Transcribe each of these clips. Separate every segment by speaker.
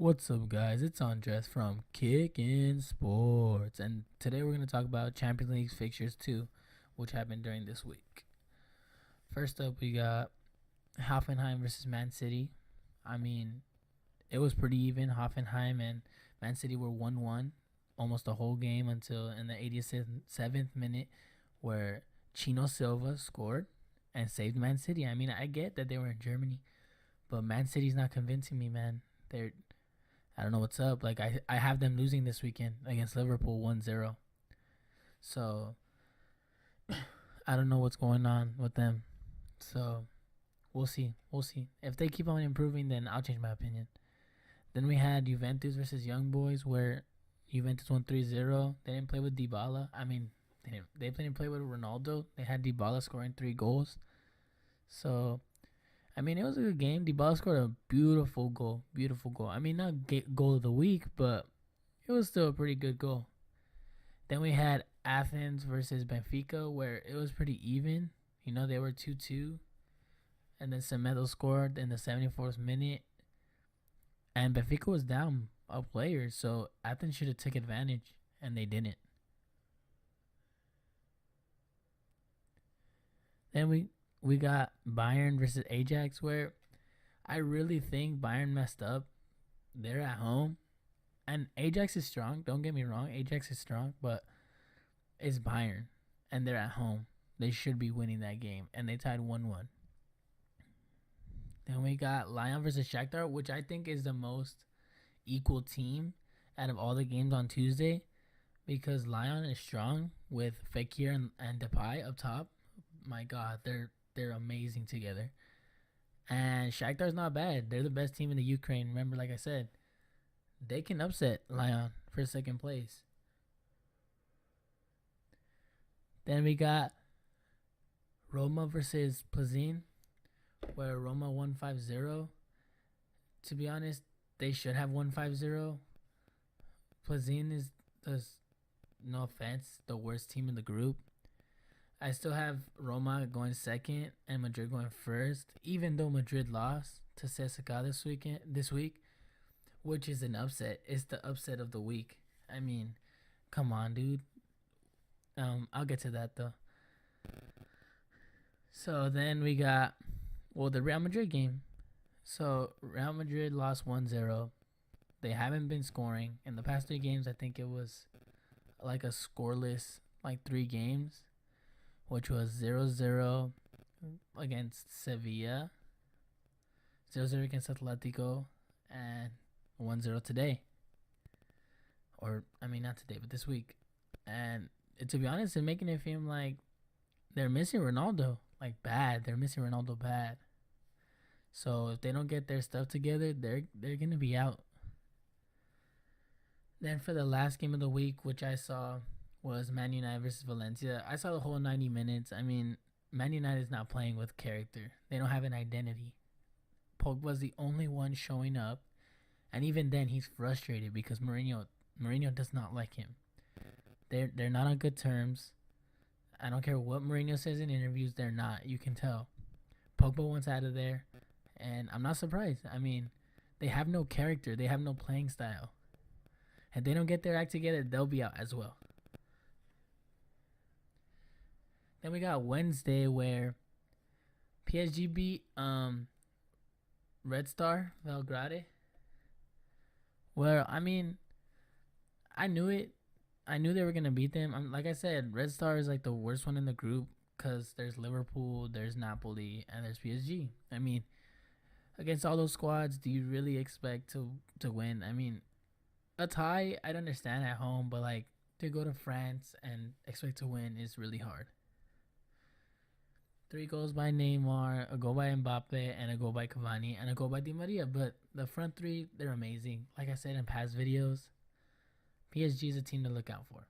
Speaker 1: What's up, guys? It's Andres from Kickin' Sports, and today we're going to talk about Champions League fixtures 2, which happened during this week. First up, we got Hoffenheim versus Man City. I mean, it was pretty even. Hoffenheim and Man City were 1-1 almost the whole game until in the 87th minute, where Chino Silva scored and saved Man City. I mean, I get that they were in Germany, but Man City's not convincing me, man. I don't know what's up. Like, I have them losing this weekend against Liverpool 1-0. So I don't know what's going on with them. So we'll see. We'll see. If they keep on improving, then I'll change my opinion. Then we had Juventus versus Young Boys, where Juventus won 3-0. They didn't play with Dybala. I mean, they didn't play with Ronaldo. They had Dybala scoring 3 goals. So I mean, it was a good game. Dybala scored a beautiful goal. Beautiful goal. I mean, not goal of the week, but it was still a pretty good goal. Then we had Athens versus Benfica, where it was pretty even. You know, they were 2-2. And then Semedo scored in the 74th minute. And Benfica was down a player, so Athens should have took advantage, and they didn't. Then we got Bayern versus Ajax, where I really think Bayern messed up. They're at home, and Ajax is strong. Don't get me wrong, Ajax is strong, but it's Bayern, and they're at home. They should be winning that game, and they tied 1-1. Then we got Lyon versus Shakhtar, which I think is the most equal team out of all the games on Tuesday, because Lyon is strong with Fekir and Depay up top. My God, they're amazing together. And Shakhtar's not bad. They're the best team in the Ukraine. Remember, like I said, they can upset Lyon for second place. Then we got Roma versus Plzeň, where Roma won 5-0. To be honest, they should have won 5-0. Plzeň is, no offense, the worst team in the group. I still have Roma going second and Madrid going first, even though Madrid lost to CSKA this week, which is an upset. It's the upset of the week. I mean, come on, dude. I'll get to that though. So then we got, the Real Madrid game. So Real Madrid lost 1-0. They haven't been scoring in the past 3 games. I think it was like a scoreless, like 3 games, which was 0-0 against Sevilla, 0-0 against Atletico, and 1-0 today. Or, I mean, not today, but this week. And to be honest, they're making it seem like they're missing Ronaldo, like bad. They're missing Ronaldo bad. So if they don't get their stuff together, they're going to be out. Then for the last game of the week, which I saw, was Man United versus Valencia. I saw the whole 90 minutes. I mean, Man United is not playing with character. They don't have an identity. Pogba's the only one showing up, and even then he's frustrated because Mourinho does not like him. They're not on good terms. I don't care what Mourinho says in interviews, they're not. You can tell. Pogba wants out of there, and I'm not surprised. I mean, they have no character. They have no playing style. If they don't get their act together, they'll be out as well. Then we got Wednesday, where PSG beat Red Star Belgrade. Well, I mean, I knew it. I knew they were going to beat them. Like I said, Red Star is like the worst one in the group because there's Liverpool, there's Napoli, and there's PSG. I mean, against all those squads, do you really expect to win? I mean, a tie, I'd understand at home, but like to go to France and expect to win is really hard. 3 goals by Neymar, a goal by Mbappe, and a goal by Cavani, and a goal by Di Maria. But the front 3, they're amazing. Like I said in past videos, PSG is a team to look out for.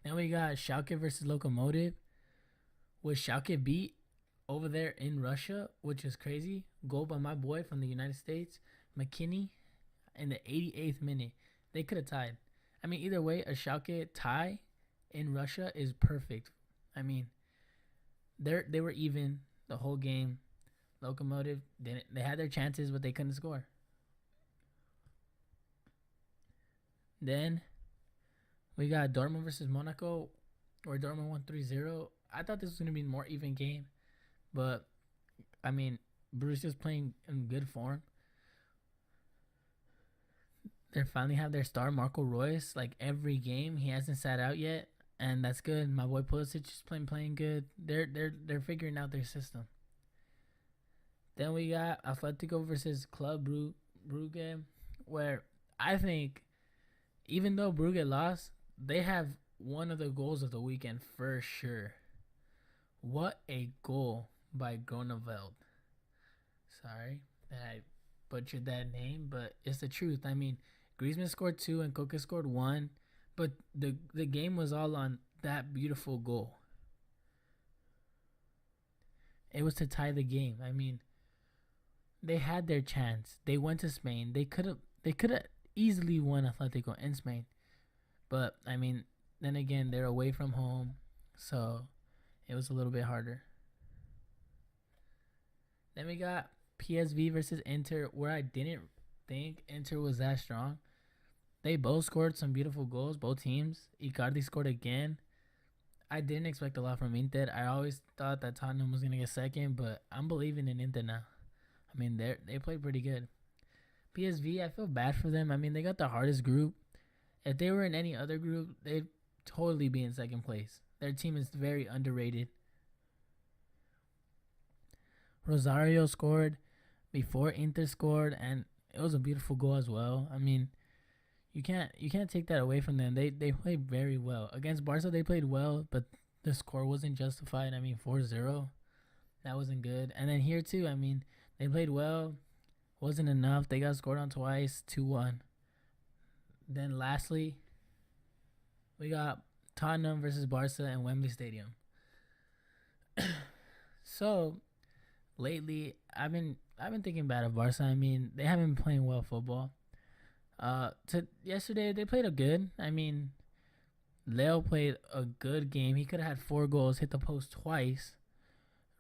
Speaker 1: Then we got Schalke versus Lokomotiv, which Schalke beat over there in Russia, which is crazy. Goal by my boy from the United States, McKinney, in the 88th minute. They could have tied. I mean, either way, a Schalke tie in Russia is perfect. I mean, they were even the whole game. Locomotive didn't. They had their chances, but they couldn't score. Then we got Dortmund versus Monaco, where Dortmund won 3-0. I thought this was gonna be a more even game, but I mean, Borussia's playing in good form. They finally have their star Marco Reus. Like every game, he hasn't sat out yet, and that's good. My boy Pulisic is playing good. They're figuring out their system. Then we got Atletico versus Club Brugge, where I think even though Brugge lost, they have one of the goals of the weekend for sure. What a goal by Groneveld. Sorry that I butchered that name, but it's the truth. I mean, Griezmann scored 2 and Koke scored 1, but the game was all on that beautiful goal. It was to tie the game. I mean, they had their chance. They went to Spain. They could have easily won Atletico in Spain. But I mean, then again, they're away from home, so it was a little bit harder. Then we got PSV versus Inter, where I didn't think Inter was that strong. They both scored some beautiful goals, both teams. Icardi scored again. I didn't expect a lot from Inter. I always thought that Tottenham was going to get second, but I'm believing in Inter now. I mean, they play pretty good. PSV, I feel bad for them. I mean, they got the hardest group. If they were in any other group, they'd totally be in second place. Their team is very underrated. Rosario scored before Inter scored, and it was a beautiful goal as well. I mean, you can't take that away from them. They played very well. Against Barca, they played well, but the score wasn't justified. I mean, 4-0. That wasn't good. And then here, too, I mean, they played well. Wasn't enough. They got scored on twice, 2-1. Then lastly, we got Tottenham versus Barca in Wembley Stadium. So lately, I've been thinking bad of Barca. I mean, they haven't been playing well football. Yesterday they played a good. I mean, Leo played a good game. He could have had 4 goals, hit the post twice.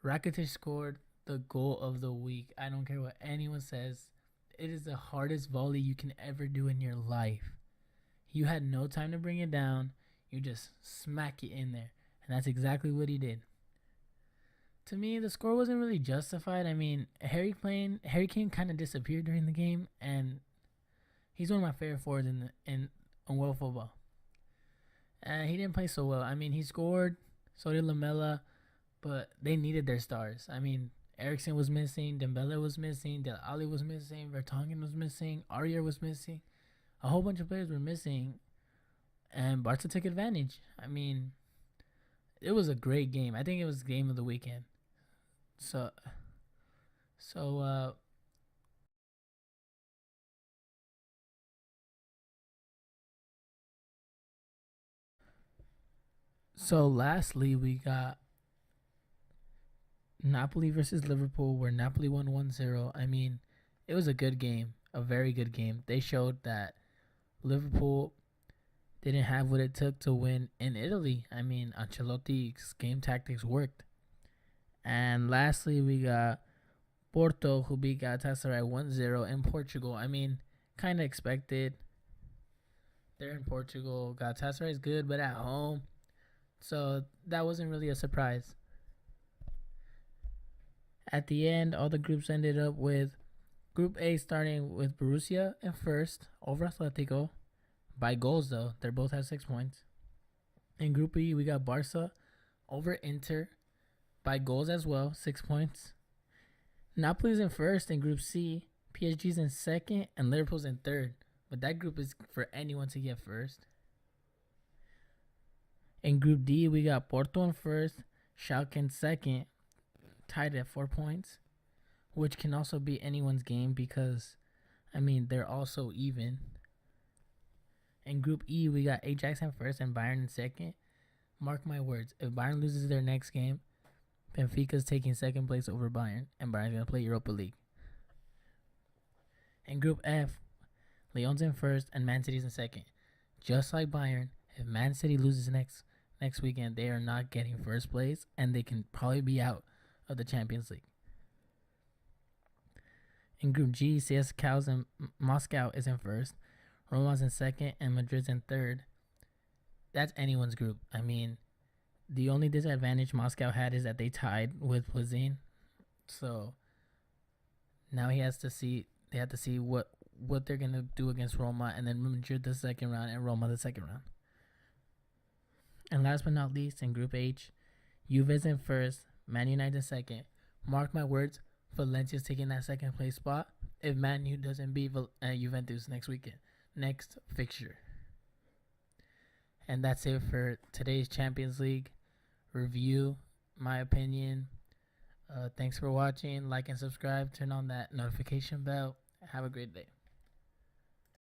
Speaker 1: Rakitic scored the goal of the week. I don't care what anyone says. It is the hardest volley you can ever do in your life. You had no time to bring it down. You just smack it in there. And that's exactly what he did. To me, the score wasn't really justified. I mean, Harry Kane kind of disappeared during the game, and he's one of my favorite forwards in world football. And he didn't play so well. I mean, he scored, so did Lamela, but they needed their stars. I mean, Eriksen was missing, Dembele was missing, Dele Alli was missing, Vertonghen was missing, Aurier was missing. A whole bunch of players were missing, and Barca took advantage. I mean, it was a great game. I think it was the game of the weekend. So lastly, we got Napoli versus Liverpool, where Napoli won 1-0. I mean, it was a good game, a very good game. They showed that Liverpool didn't have what it took to win in Italy. I mean, Ancelotti's game tactics worked. And lastly, we got Porto, who beat Galatasaray 1-0 in Portugal. I mean, kind of expected. They're in Portugal. Galatasaray is good, but at home. So that wasn't really a surprise. At the end, all the groups ended up with Group A starting with Borussia in first over Atletico. By goals, though. They both have 6 points. In Group B, we got Barca over Inter by goals as well, 6 points. Napoli's in first in Group C. PSG's in second, and Liverpool's in third. But that group is for anyone to get first. In Group D, we got Porto in first, Schalke in second, tied at 4 points, which can also be anyone's game because, I mean, they're also even. In Group E, we got Ajax in first and Bayern in second. Mark my words, if Bayern loses their next game, Benfica's taking second place over Bayern, and Bayern's going to play Europa League. In Group F, Lyon's in first and Man City's in second. Just like Bayern, if Man City loses next weekend, they are not getting first place, and they can probably be out of the Champions League. In Group G, CSKA's and Moscow is in first, Roma's in second, and Madrid's in third. That's anyone's group. I mean, the only disadvantage Moscow had is that they tied with Plzeň. So now he has to see. They have to see what they're gonna do against Roma, and then Madrid the second round and Roma the second round. And last but not least, in Group H, Juve's in first, Man United in second. Mark my words, Valencia's taking that second place spot if Man U doesn't beat Juventus next weekend. Next fixture. And that's it for today's Champions League review, my opinion. Thanks for watching. Like and subscribe. Turn on that notification bell. Have a great day.